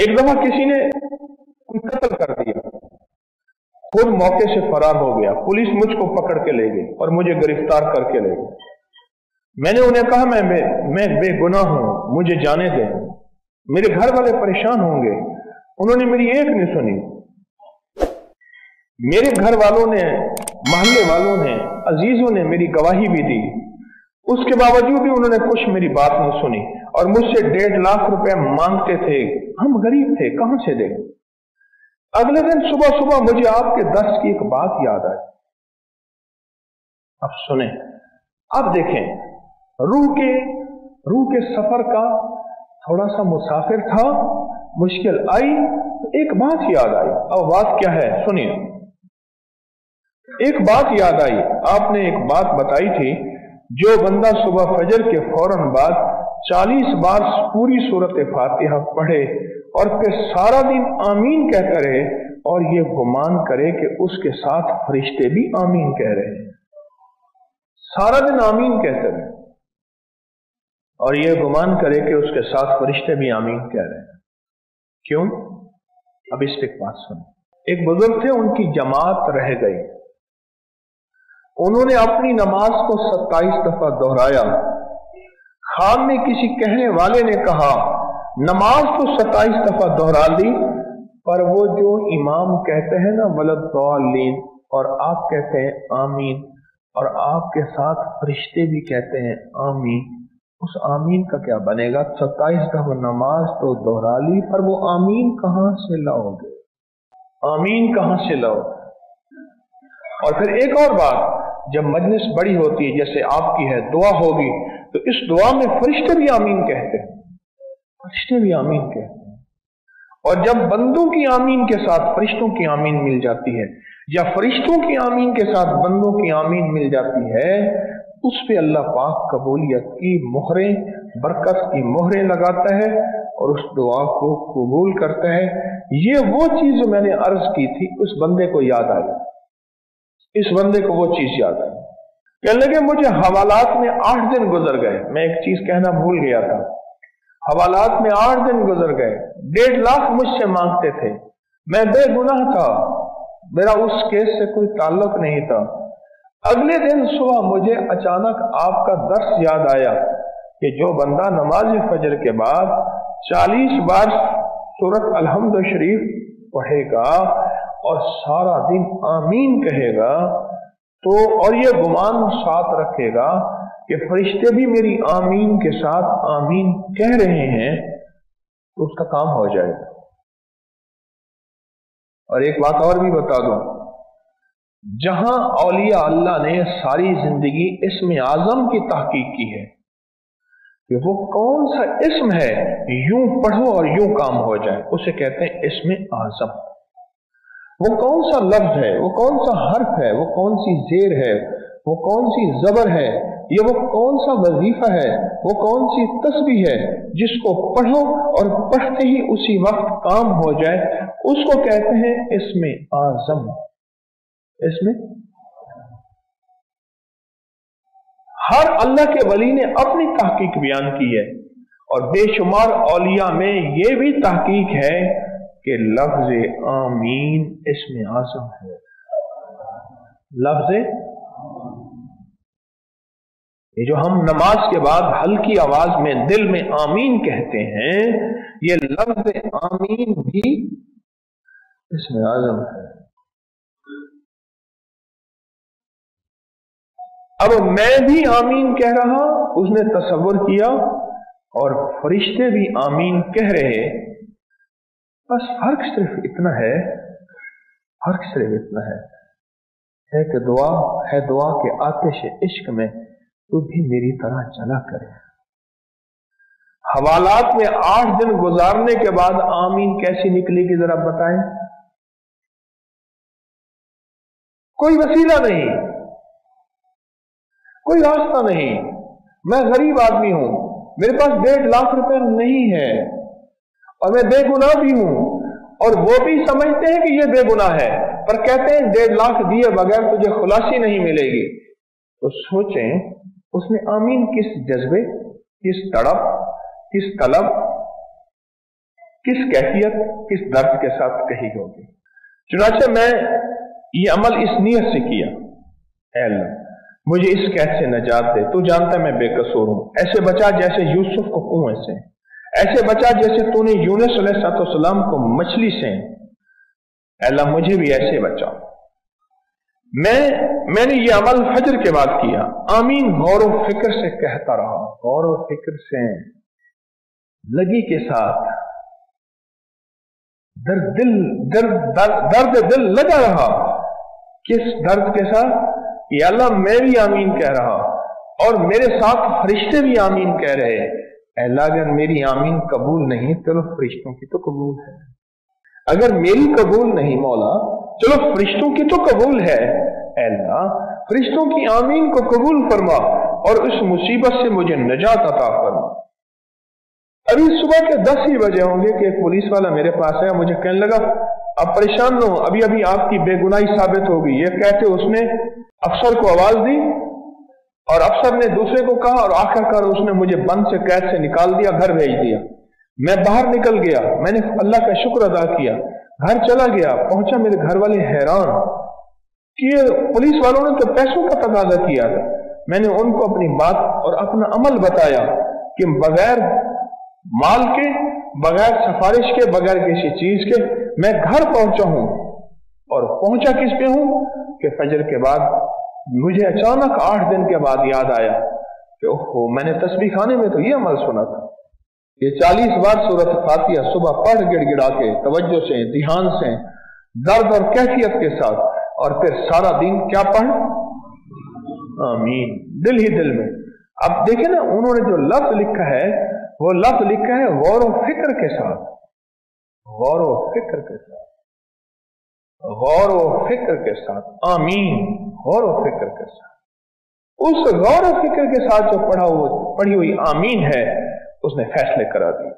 एक दफा किसी ने कोई कत्ल कर दिया, खुद मौके से फरार हो गया, पुलिस मुझको पकड़ के ले गई और मुझे गिरफ्तार करके ले गई। मैंने उन्हें कहा मैं बेगुनाह हूं, मुझे जाने दें, मेरे घर वाले परेशान होंगे। उन्होंने मेरी एक नहीं सुनी। मेरे घर वालों ने, मोहल्ले वालों ने, अजीजों ने मेरी गवाही भी दी, उसके बावजूद भी उन्होंने कुछ मेरी बात नहीं सुनी और मुझसे 1.5 लाख रुपए मांगते थे। हम गरीब थे, कहां से दें। अगले दिन सुबह सुबह मुझे आपके दर्स की एक बात याद आई। अब सुने, अब देखें, रूह के सफर का थोड़ा सा मुसाफिर था, मुश्किल आई तो एक बात याद आई। अब बात क्या है सुनिए। एक बात याद आई, आपने एक बात बताई थी, जो बंदा सुबह फजर के फौरन बाद 40 बार पूरी सूरत फातिहा पढ़े और फिर सारा दिन आमीन कहता रहे और ये गुमान करे कि उसके साथ फरिश्ते भी आमीन कह रहे हैं, सारा दिन आमीन कहते रहे और ये गुमान करे कि उसके साथ फरिश्ते भी आमीन कह रहे हैं। क्यों? अब इस पे एक बात सुनो। एक बुजुर्ग थे, उनकी जमात रह गई, उन्होंने अपनी नमाज को 27 दफा दोहराया। खाम में किसी कहने वाले ने कहा, नमाज तो 27 दफा दोहरा दी, पर वो जो इमाम कहते हैं ना वलद्दालीन, और आप कहते हैं आमीन, और आपके साथ फरिश्ते भी कहते हैं आमीन, उस आमीन का क्या बनेगा? 27 दफा नमाज तो दोहरा ली, पर वो आमीन कहां से लाओगे? आमीन कहां से लाओगे? और फिर एक और बात, जब मजलिस बड़ी होती है जैसे आपकी है, दुआ होगी, तो इस दुआ में फरिश्ते भी आमीन कहते हैं, फरिश्ते भी आमीन कहते हैं। और जब बंदों की आमीन के साथ फरिश्तों की आमीन मिल जाती है, या फरिश्तों की आमीन के साथ बंदों की आमीन मिल जाती है, उस पे अल्लाह पाक कबूलियत की मोहरें, बरकत की मोहरें लगाता है और उस दुआ को कबूल करता है। ये वो चीज जो मैंने अर्ज की थी, उस बंदे को याद आई, इस बंदे को वो चीज याद आई। कहने लगे मुझे हवालात में 8 दिन गुजर गए। मैं एक चीज कहना भूल गया था, हवालात में 8 दिन गुजर गए, 1.5 लाख मुझसे मांगते थे, मैं बेगुनाह था, मेरा उस केस से कोई ताल्लुक नहीं था। अगले दिन सुबह मुझे अचानक आपका दर्स याद आया कि जो बंदा नमाज फजर के बाद 40 बार सूरत अलहम्द शरीफ पढ़ेगा और सारा दिन आमीन कहेगा, तो और ये गुमान साथ रखेगा कि फरिश्ते भी मेरी आमीन के साथ आमीन कह रहे हैं, तो उसका काम हो जाएगा। और एक बात और भी बता दूं, जहां औलिया अल्लाह ने सारी जिंदगी इस्म आजम की तहकीक की है कि वो कौन सा इस्म है यूं पढ़ो और यूं काम हो जाए, उसे कहते हैं इस्म आजम। वो कौन सा लफ्ज है, वो कौन सा हर्फ है, वो कौन सी जेर है, वो कौन सी जबर है, ये वो कौन सा वजीफा है, वो कौन सी तस्बीह है, जिसको पढ़ो और पढ़ते ही उसी वक्त काम हो जाए, उसको कहते हैं इस्म आजम। इसमें हर अल्लाह के वली ने अपनी तहकीक बयान की है और बेशुमार औलिया में यह भी तहकीक है कि लफ्ज आमीन इस्म आज़म है। लफ्ज ये जो हम नमाज के बाद हल्की आवाज में दिल में आमीन कहते हैं, ये लफ्ज आमीन भी इस्म आज़म है। अब मैं भी आमीन कह रहा, उसने तसव्वुर किया, और फरिश्ते भी आमीन कह रहे, बस फर्क सिर्फ इतना है, फर्क सिर्फ इतना है कि दुआ है, दुआ के आतिश इश्क में तू भी मेरी तरह चला करे। हवालात में 8 दिन गुजारने के बाद आमीन कैसी निकलेगी जरा बताएं? कोई वसीला नहीं, कोई रास्ता नहीं। मैं गरीब आदमी हूं, मेरे पास 1.5 लाख रुपए नहीं है और मैं बेगुनाह भी हूं, और वो भी समझते हैं कि ये बेगुनाह है, पर कहते हैं 1.5 लाख दिए बगैर तुझे खुलासी नहीं मिलेगी। तो सोचें उसने आमीन किस जज्बे, किस तड़प, किस तलब, किस कैफियत, किस दर्द के साथ कही होगी। चुनांचे मैं ये अमल इस नीयत से किया, ऐ अल्लाह मुझे इस कैद से नजात दे, तू जानता मैं बेकसूर हूं, ऐसे बचा जैसे यूसुफ को कुएं से, ऐसे बचा जैसे तूने यूनुस अलैहिस्सलाम को मछली से, अल्लाह मुझे भी ऐसे बचा। मैंने ये अमल फजर के बाद किया। आमीन गौर व फिक्र से कहता रहा, गौर व फिक्र से, लगी के साथ, दर्द दिल लगा रहा। किस दर्द के साथ? कि अल्लाह मैं भी आमीन कह रहा और मेरे साथ फरिश्ते भी आमीन कह रहे। अल्लाह अगर मेरी आमीन कबूल नहीं चलो फरिश्तों की तो कबूल है, अगर मेरी कबूल नहीं मौला चलो फरिश्तों की तो कबूल है। अल्लाह फरिश्तों की आमीन को कबूल फरमा और उस मुसीबत से मुझे नजात अता फरमा। अभी सुबह के 10 ही बजे होंगे कि एक पुलिस वाला मेरे पास आया, मुझे कहने लगा आप परेशान हो, अभी अभी आपकी बेगुनाही साबित होगी। ये कहते उसने अफसर को आवाज दी और अफसर ने दूसरे को कहा और आखिरकार उसने मुझे बंद से कैद से निकाल दिया, घर भेज दिया। मैं बाहर निकल गया, मैंने अल्लाह का शुक्र अदा किया, घर चला गया, पहुंचा मेरे घर वाले हैरान कि पुलिस वालों ने तो पैसों का तकाजा किया था। मैंने उनको अपनी बात और अपना अमल बताया कि बगैर माल के, बगैर सिफारिश के, बगैर किसी चीज के मैं घर पहुंचा हूं। और पहुंचा किस पे हूं कि फजर के बाद मुझे अचानक 8 दिन के बाद याद आया कि ओहो मैंने तस्बीह खाने में तो ये अमल सुना था। ये 40 बार सूरत फातिहा सुबह पढ़ गिड़गिड़ा के तवज्जो से, ध्यान से, दर्द और कैफियत के साथ, और फिर सारा दिन क्या पढ़? आमीन, दिल ही दिल में। अब देखे ना उन्होंने जो लफ्ज लिखा है वो लफ्ज लिखा है गौर व फिक्र के साथ, गौर व फिक्र के साथ, गौर व फिक्र के साथ। आमीन, गौर व फिक्र के साथ। उस गौर व फिक्र के साथ जो पढ़ी हुई आमीन है उसने फैसले करा दिए।